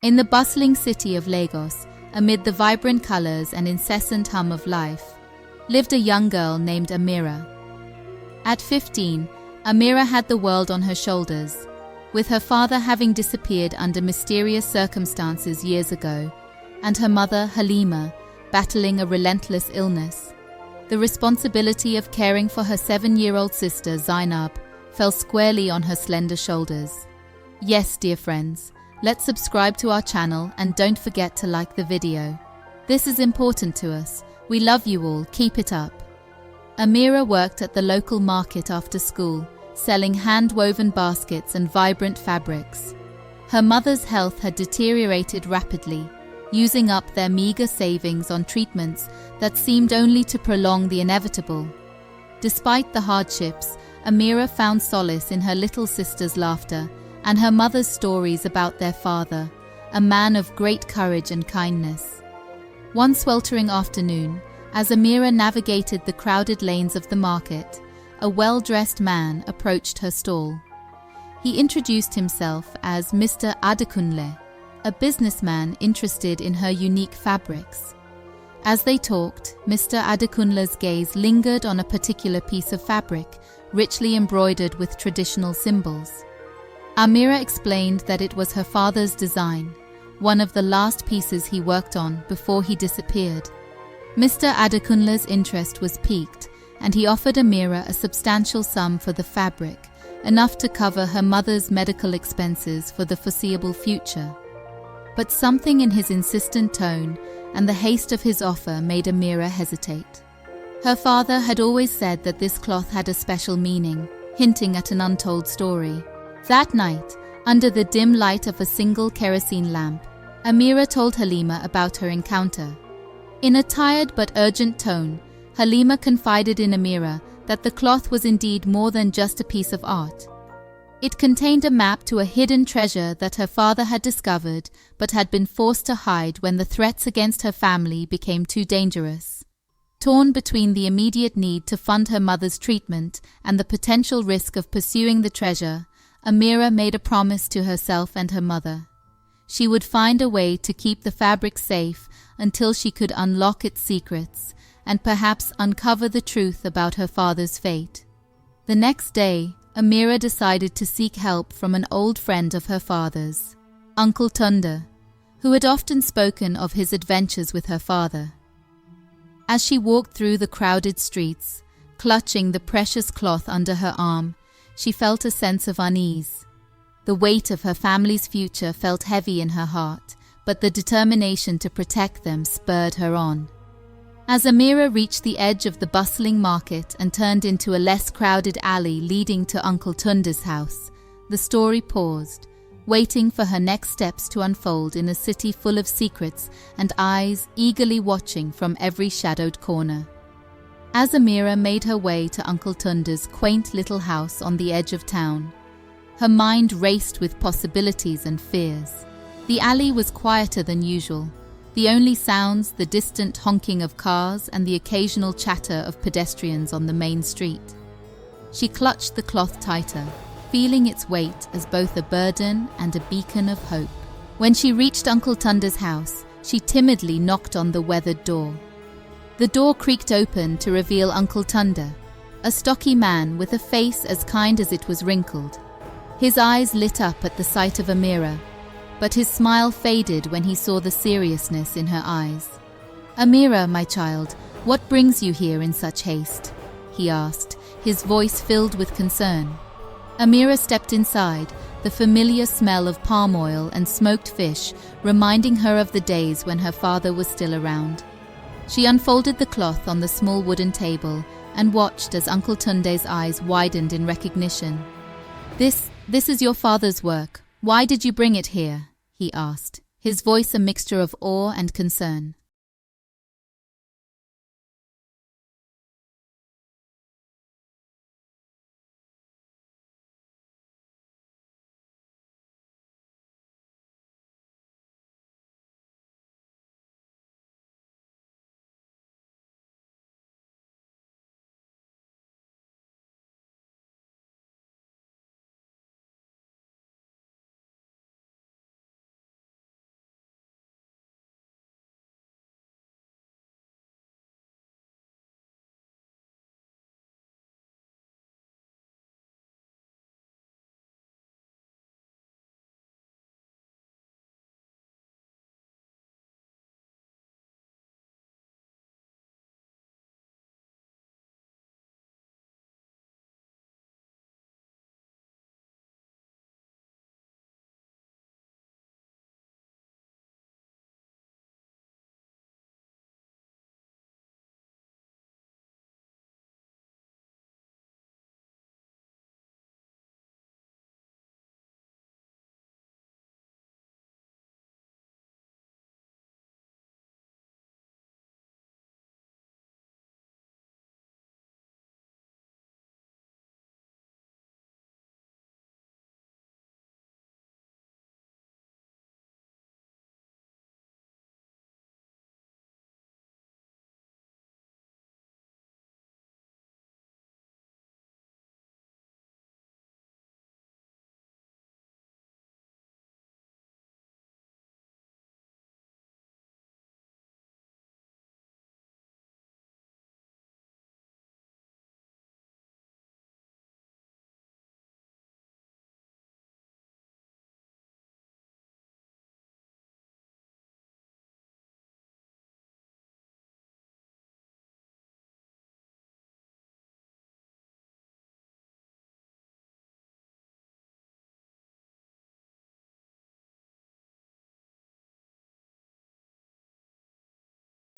In the bustling city of Lagos, amid the vibrant colors and incessant hum of life, lived a young girl named Amira. At 15, Amira had the world on her shoulders, with her father having disappeared under mysterious circumstances years ago, and her mother, Halima, battling a relentless illness. The responsibility of caring for her 7-year-old sister, Zainab, fell squarely on her slender shoulders. Yes, dear friends, let's subscribe to our channel and don't forget to like the video. This is important to us. We love you all, keep it up. Amira worked at the local market after school, selling hand-woven baskets and vibrant fabrics. Her mother's health had deteriorated rapidly, using up their meager savings on treatments that seemed only to prolong the inevitable. Despite the hardships, Amira found solace in her little sister's laughter and her mother's stories about their father, a man of great courage and kindness. One sweltering afternoon, as Amira navigated the crowded lanes of the market, a well-dressed man approached her stall. He introduced himself as Mr. Adekunle, a businessman interested in her unique fabrics. As they talked, Mr. Adekunle's gaze lingered on a particular piece of fabric, richly embroidered with traditional symbols. Amira explained that it was her father's design, one of the last pieces he worked on before he disappeared. Mr. Adekunle's interest was piqued, and he offered Amira a substantial sum for the fabric, enough to cover her mother's medical expenses for the foreseeable future. But something in his insistent tone and the haste of his offer made Amira hesitate. Her father had always said that this cloth had a special meaning, hinting at an untold story. That night, under the dim light of a single kerosene lamp, Amira told Halima about her encounter. In a tired but urgent tone, Halima confided in Amira that the cloth was indeed more than just a piece of art. It contained a map to a hidden treasure that her father had discovered but had been forced to hide when the threats against her family became too dangerous. Torn between the immediate need to fund her mother's treatment and the potential risk of pursuing the treasure, Amira made a promise to herself and her mother. She would find a way to keep the fabric safe until she could unlock its secrets and perhaps uncover the truth about her father's fate. The next day, Amira decided to seek help from an old friend of her father's, Uncle Tunde, who had often spoken of his adventures with her father. As she walked through the crowded streets, clutching the precious cloth under her arm, she felt a sense of unease. The weight of her family's future felt heavy in her heart, but the determination to protect them spurred her on. As Amira reached the edge of the bustling market and turned into a less crowded alley leading to Uncle Tunde's house, the story paused, waiting for her next steps to unfold in a city full of secrets and eyes eagerly watching from every shadowed corner. As Amira made her way to Uncle Tunde's quaint little house on the edge of town, her mind raced with possibilities and fears. The alley was quieter than usual, the only sounds the distant honking of cars and the occasional chatter of pedestrians on the main street. She clutched the cloth tighter, feeling its weight as both a burden and a beacon of hope. When she reached Uncle Tunde's house, she timidly knocked on the weathered door. The door creaked open to reveal Uncle Tunde, a stocky man with a face as kind as it was wrinkled. His eyes lit up at the sight of Amira, but his smile faded when he saw the seriousness in her eyes. "Amira, my child, what brings you here in such haste?" he asked, his voice filled with concern. Amira stepped inside, the familiar smell of palm oil and smoked fish reminding her of the days when her father was still around. She unfolded the cloth on the small wooden table and watched as Uncle Tunde's eyes widened in recognition. This is your father's work. Why did you bring it here?" he asked, his voice a mixture of awe and concern.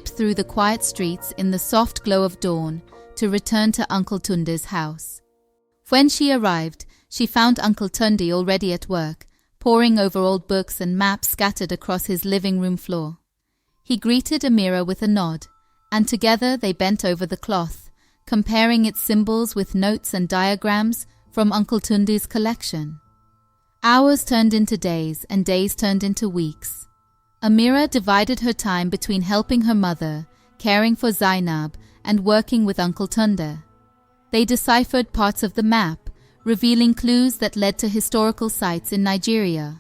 through the quiet streets in the soft glow of dawn to return to Uncle Tunde's house. When she arrived, she found Uncle Tunde already at work, poring over old books and maps scattered across his living room floor. He greeted Amira with a nod, and together they bent over the cloth, comparing its symbols with notes and diagrams from Uncle Tunde's collection. Hours turned into days, and days turned into weeks. Amira divided her time between helping her mother, caring for Zainab, and working with Uncle Tunde. They deciphered parts of the map, revealing clues that led to historical sites in Nigeria,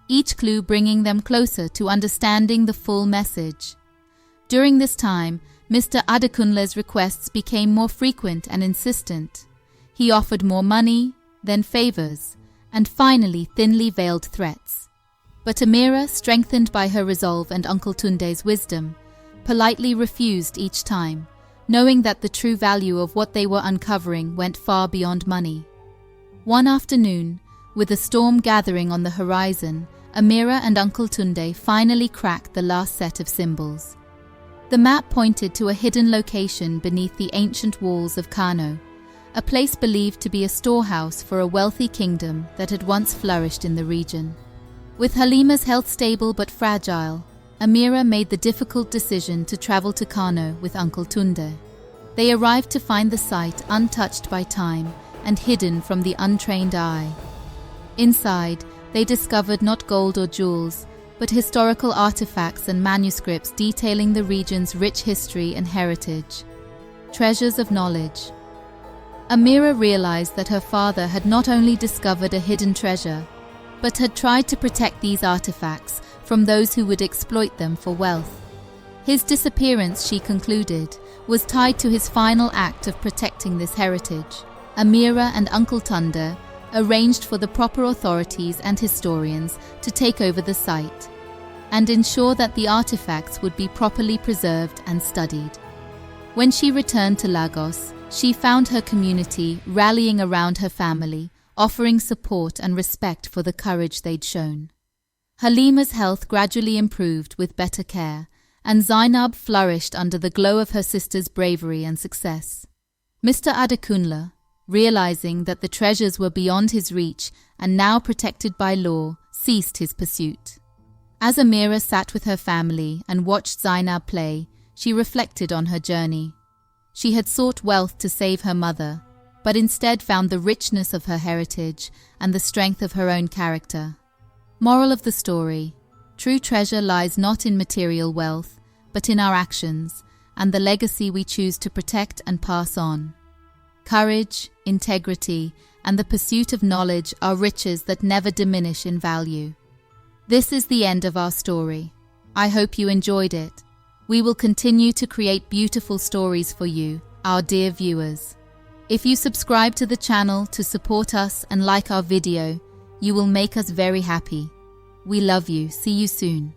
each clue bringing them closer to understanding the full message. During this time, Mr. Adekunle's requests became more frequent and insistent. He offered more money, then favors, and finally thinly veiled threats. But Amira, strengthened by her resolve and Uncle Tunde's wisdom, politely refused each time, knowing that the true value of what they were uncovering went far beyond money. One afternoon, with a storm gathering on the horizon, Amira and Uncle Tunde finally cracked the last set of symbols. The map pointed to a hidden location beneath the ancient walls of Kano, a place believed to be a storehouse for a wealthy kingdom that had once flourished in the region. With Halima's health stable but fragile, Amira made the difficult decision to travel to Kano with Uncle Tunde. They arrived to find the site untouched by time and hidden from the untrained eye. Inside, they discovered not gold or jewels, but historical artifacts and manuscripts detailing the region's rich history and heritage. Treasures of knowledge. Amira realized that her father had not only discovered a hidden treasure, but had tried to protect these artifacts from those who would exploit them for wealth. His disappearance, she concluded, was tied to his final act of protecting this heritage. Amira and Uncle Tunde arranged for the proper authorities and historians to take over the site and ensure that the artifacts would be properly preserved and studied. When she returned to Lagos, she found her community rallying around her family, offering support and respect for the courage they'd shown. Halima's health gradually improved with better care, and Zainab flourished under the glow of her sister's bravery and success. Mr. Adekunle, realizing that the treasures were beyond his reach and now protected by law, ceased his pursuit. As Amira sat with her family and watched Zainab play, she reflected on her journey. She had sought wealth to save her mother, but instead found the richness of her heritage and the strength of her own character. Moral of the story: true treasure lies not in material wealth, but in our actions and the legacy we choose to protect and pass on. Courage, integrity, and the pursuit of knowledge are riches that never diminish in value. This is the end of our story. I hope you enjoyed it. We will continue to create beautiful stories for you, our dear viewers. If you subscribe to the channel to support us and like our video, you will make us very happy. We love you. See you soon.